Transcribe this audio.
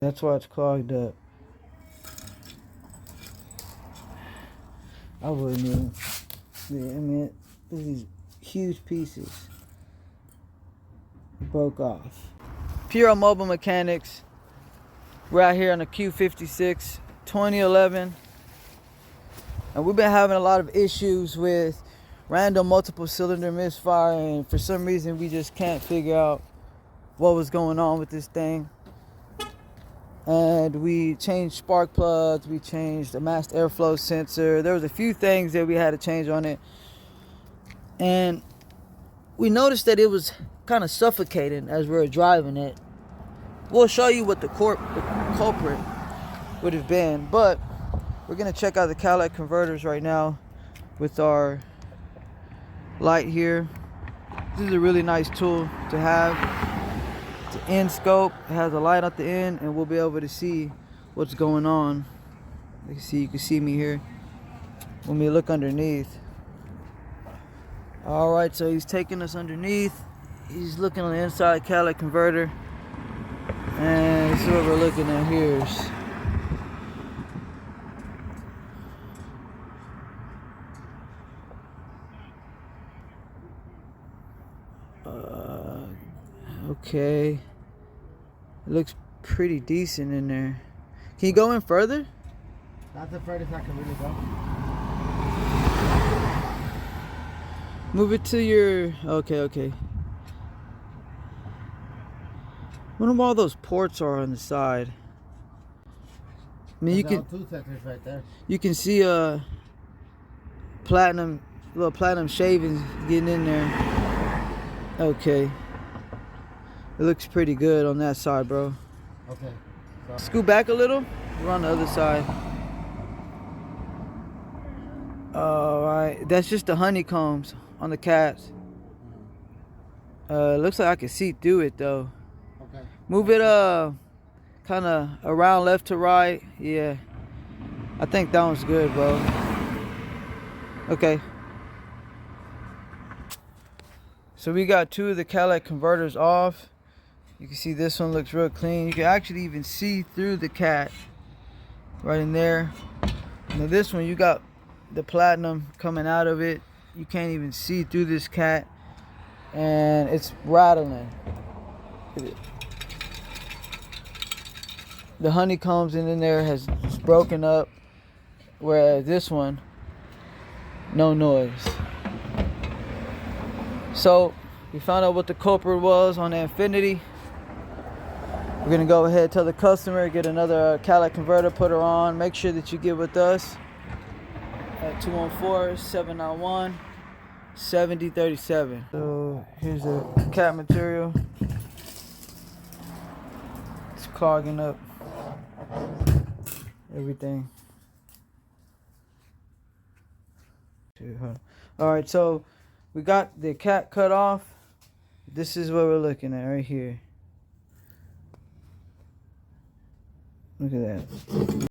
That's why it's clogged up. I wouldn't even. Yeah, I mean, these huge pieces broke off. Pure Mobile Mechanics. We're out here on the Q-Fifty-Six 2011. And we've been having a lot of issues with random multiple cylinder misfire, and for some reason we just can't figure out what was going on with this thing. And we changed spark plugs, we changed the mass airflow sensor. There was a few things that we had to change on it, and we noticed that it was kind of suffocating as we were driving it. We'll show you what the culprit would have been, but we're gonna check out the Catalytic converters right now with our light here. This is a really nice tool to have. It's an end scope. It has a light at the end, and we'll be able to see what's going on. You can see me here when we look underneath. All right, so he's taking us underneath. He's looking on the inside of the Catalytic converter, and this is what we're looking at here. Okay, it looks pretty decent in there. Can you go in further? That's the furthest I can really go. Move it to your... Okay. Wonder what all those ports are on the side. I mean, you can... Two sectors right there. You can see platinum, little platinum shavings getting in there. Okay. It looks pretty good on that side, bro. Okay. So. Scoot back a little. We're on the other side. Alright. That's just the honeycombs on the cats. Looks like I can see through it, though. Okay. Move it, kind of around left to right. Yeah. I think that one's good, bro. Okay. So we got two of the Catalytic converters off. You can see this one looks real clean. You can actually even see through the cat right in there. Now this one, you got the platinum coming out of it. You can't even see through this cat, and it's rattling. The honeycombs in there has just broken up, whereas this one, no noise. So we found out what the culprit was on the Infinity. We're gonna go ahead and tell the customer, get another Catalytic converter, put her on. Make sure that you get with us at 214-791-7037. So here's the cat material. It's clogging up everything. All right, so we got the cat cut off. This is what we're looking at right here. Look at that.